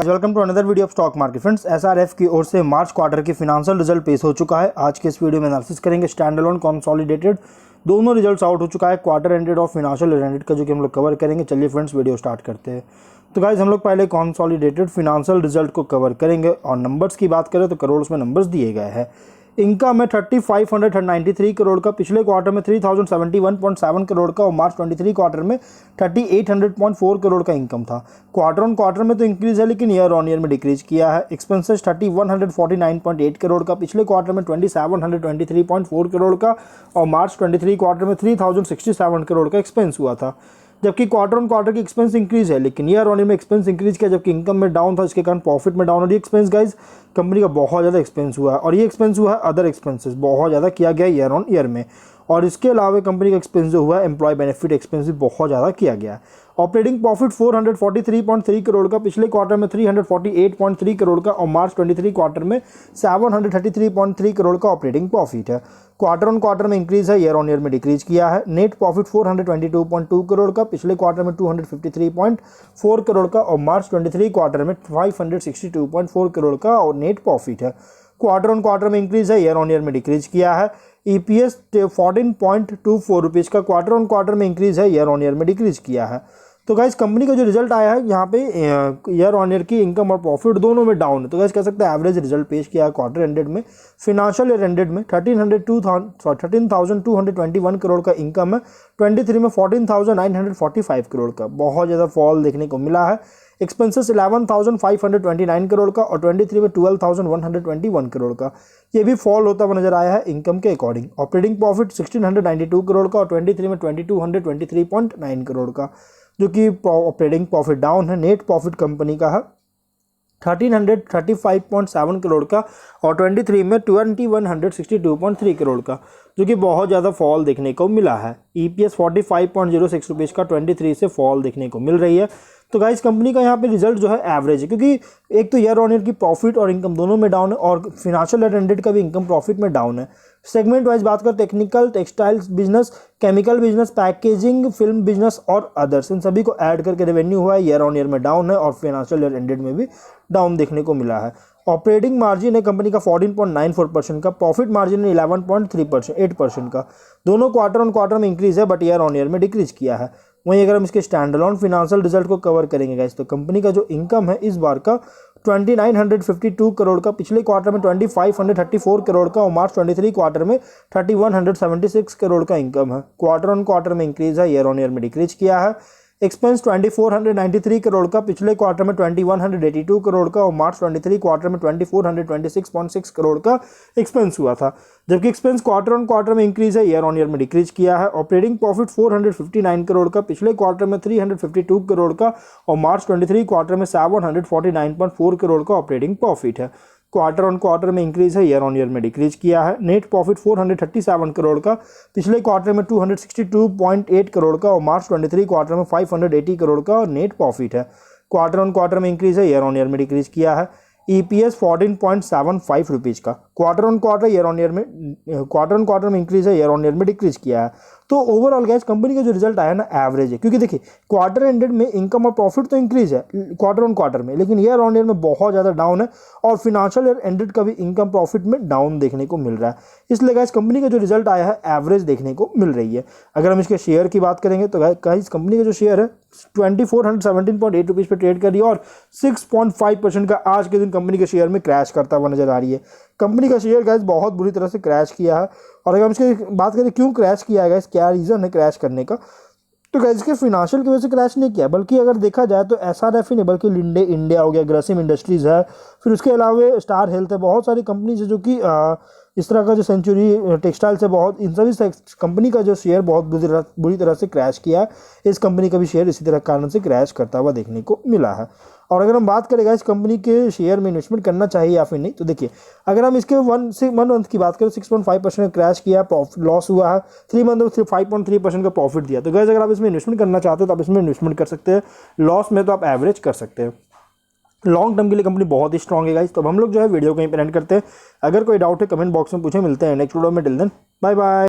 Welcome to another video of stock market. Friends, SRF की ओर से मार्च क्वार्टर की फिनेंशियल रिजल्ट पेश हो चुका है। आज के इस वीडियो में एनालिसिस करेंगे स्टैंड अलोन कंसोलिडेटेड दोनों रिजल्ट्स आउट हो चुका है, क्वार्टर एंडेड और फिनेंशियल एंडेड का, जो कि हम लोग कवर करेंगे। चलिए फ्रेंड्स, वीडियो स्टार्ट करते हैं। तो गाइज, हम लोग पहले कंसोलिडेटेड फिनेंशियल रिजल्ट को कवर करेंगे और नंबर्स की बात करें तो करोड़ में नंबर्स दिए गए हैं। इनकम है 3593 करोड़ का, पिछले क्वार्टर में 3071.7 करोड़ का और मार्च 23 क्वार्टर में 3800.4 करोड़ का इनकम था। क्वार्टर ऑन क्वार्टर में तो इंक्रीज है, लेकिन ईयर ऑन ईयर में डिक्रीज किया है। एक्सपेंसेस 3149.8 करोड़ का, पिछले क्वार्टर में 2723.4 करोड़ का और मार्च 23 क्वार्टर में 3067 करोड़ का एक्सपेंस हुआ था। जबकि क्वार्टर ऑन क्वार्टर की एक्सपेंस इंक्रीज है, लेकिन ईयर ऑन ईयर में एक्सपेंस इंक्रीज किया, जबकि इनकम में डाउन था, इसके कारण प्रॉफिट में डाउन। और ये एक्सपेंस गाइज कंपनी का बहुत ज़्यादा एक्सपेंस हुआ है, और ये एक्सपेंस हुआ है अदर एक्सपेंसेस बहुत ज़्यादा किया गया ईयर ऑन ईयर में। और इसके अलावा कंपनी का एक्सपेंस जो हुआ है एम्प्लॉय बेनिफिट एक्सपेंस भी बहुत ज़्यादा किया गया है। ऑपरेटिंग प्रॉफिट 443.3 करोड़ का, पिछले क्वार्टर में 348.3 करोड़ का और मार्च 23 क्वार्टर में 733.3 करोड़ का ऑपरेटिंग प्रॉफिट है। क्वार्टर ऑन क्वार्टर में इंक्रीज है, ईयर ऑन ईयर में डिक्रीज किया है। नेट प्रॉफिट 422.2 करोड़ का, पिछले क्वार्टर में 253.4 करोड़ का और मार्च 23 क्वार्टर में 562.4 करोड़ का और नेट प्रॉफिट है। क्वार्टर ऑन क्वार्टर में इंक्रीज है, ईयर ऑन ईयर में डिक्रीज किया है। ईपीएस 14.24 रुपीज़ का, क्वार्टर ऑन क्वार्टर में इंक्रीज है, ईयर ऑन ईयर में डिक्रीज किया है। तो गाइस, कंपनी का जो रिजल्ट आया है यहाँ पे ईयर ऑन ईयर की इनकम और प्रॉफिट दोनों में डाउन है। तो गाइस, कह सकते हैं एवरेज रिजल्ट पेश किया है क्वार्टर एंडेड में। फिनेंशियल ईयर एंडेड में 13,221 करोड़ का इनकम है, 23 में 14,945 करोड़ का, बहुत ज़्यादा फॉल देखने को मिला है। एक्सपेंसेस 11,529 करोड़ का और 23 में 12,121 करोड़ का, ये भी फॉल होता हुआ नजर आया है इनकम के अकॉर्डिंग। ऑपरेटिंग प्रॉफिट 1,692 करोड़ का और 23 में 2,223.9 करोड़ का, जो कि ऑपरेटिंग प्रॉफिट डाउन है। नेट प्रॉफिट कंपनी का है 1,335.7 करोड़ का और 23 में 2,162.3 करोड़ का, जो कि बहुत ज़्यादा फॉल देखने को मिला है। ईपीएस 45.06 रुपीज़ का 23 से फॉल देखने को मिल रही है। तो गाइस, कंपनी का यहाँ पे रिजल्ट जो है एवरेज है, क्योंकि एक तो ईयर ऑन ईयर की प्रॉफिट और इनकम दोनों में डाउन है और फिनेंशियल ईयर एंडेड का भी इनकम प्रॉफिट में डाउन है। सेगमेंट वाइज बात करें, technical, textiles business, chemical business, packaging, film business और अदर्स, इन सभी को ऐड करके रेवेन्यू हुआ है, ईयर ऑन ईयर में डाउन है और फिनेंशियल ईयर एंडेड में भी डाउन देखने को मिला है। ऑपरेटिंग मार्जिन है कंपनी का 14.94% का, प्रॉफिट मार्जिन है 11.8% का। दोनों क्वार्टर ऑन क्वार्टर में इंक्रीज है, बट ईयर ऑन ईयर में डिक्रीज किया है। वहीं अगर हम इसके स्टैंड अलोन फिनेंशियल रिजल्ट को कवर करेंगे गाइस, तो कंपनी का जो इनकम है इस बार का 2,952 करोड़ का, पिछले क्वार्टर में 2,534 करोड़ का और मार्च 23 क्वार्टर में 3,176 करोड़ का इनकम है। क्वार्टर ऑन क्वार्टर में इंक्रीज है, ईयर ऑन ईयर में डिक्रीज किया है। एक्सपेंस 2,493 करोड़ का, पिछले क्वार्टर में 2,182 करोड़ का और मार्च 23 क्वार्टर में 2,426.6 करोड़ का एक्सपेंस हुआ था। जबकि एक्सपेंस क्वार्टर ऑन क्वार्टर में इंक्रीज है, ईयर ऑन ईयर में डिक्रीज किया है। ऑपरेटिंग प्रॉफिट 459 करोड़ का, पिछले क्वार्टर में 352 करोड़ का और मार्च 23 क्वार्टर में 749.4 करोड़ का ऑपरेटिंग प्रॉफिट है। क्वार्टर ऑन क्वार्टर में इंक्रीज है, ईयर ऑन ईयर में डिक्रीज किया है। नेट प्रॉफिट 437 करोड़ का, पिछले क्वार्टर में 262.8 करोड़ का और मार्च 23 क्वार्टर में 580 करोड़ का नेट प्रॉफिट है। क्वार्टर ऑन क्वार्टर में इंक्रीज है, ईयर ऑन ईयर में डिक्रीज किया है। ईपीएस 14.75 रुपीज़ का, क्वार्टर ऑन क्वार्टर में इंक्रीज है, ईयर ऑन ईयर में डिक्रीज किया है। तो ओवरऑल गैस, कंपनी का जो रिजल्ट आया ना एवरेज है, क्योंकि देखिए क्वार्टर एंडेड में इनकम और प्रॉफिट तो इंक्रीज है क्वार्टर ऑन क्वार्टर में, लेकिन ईयर ऑन ईयर में बहुत ज़्यादा डाउन है और फिनेंशियल ईयर एंडेड का भी इनकम प्रॉफिट में डाउन देखने को मिल रहा है। इसलिए गैस, कंपनी का जो रिजल्ट आया है एवरेज देखने को मिल रही है। अगर हम इसके शेयर की बात करेंगे तो गाइस, कंपनी का जो शेयर है 2,417.8 रुपीज़ पर ट्रेड कर रही है और 6.5% का आज के दिन कंपनी के शेयर में क्रैश करता हुआ नजर आ रही है। कंपनी का शेयर गाइस बहुत बुरी तरह से क्रैश किया है। और अगर हम इसकी बात करें क्यों क्रैश किया है गाइस, क्या रीज़न है क्रैश करने का, तो गाइस इसके फिनेंशियल की वजह से क्रैश नहीं किया, बल्कि अगर देखा जाए तो एसआरएफ ही नहीं, बल्कि लिंडे इंडिया हो गया, ग्रासिम इंडस्ट्रीज़ है, फिर उसके अलावा स्टार हेल्थ है, बहुत सारी कंपनीज है जो कि इस तरह का जो सेंचुरी टेक्सटाइल्स है, बहुत इन सभी कंपनी का जो शेयर बहुत बुरी तरह से क्रैश किया है। इस कंपनी का भी शेयर इसी तरह कारण से क्रैश करता हुआ देखने को मिला है। और अगर हम बात करें इस कंपनी के शेयर में इन्वेस्टमेंट करना चाहिए या फिर नहीं, तो देखिए अगर हम इसके 1 मंथ की बात करें 6.5% क्रैश किया, लॉस हुआ है। 3 मंथ में 5.3% का प्रॉफिट दिया। तो गाइस, अगर आप इसमें इन्वेस्टमेंट करना चाहते हो तो आप इसमें इन्वेस्टमेंट कर सकते हैं। लॉस में तो आप एवरेज कर सकते हैं। लॉन्ग टर्म के लिए कंपनी बहुत ही स्ट्रॉन्ग है गाइस। तो हम लोग जो है वीडियो को यहीं पे एंड करते हैं। अगर कोई डाउट है कमेंट बॉक्स में पूछे। मिलते हैं नेक्स्ट वीडियो में। Till then bye bye.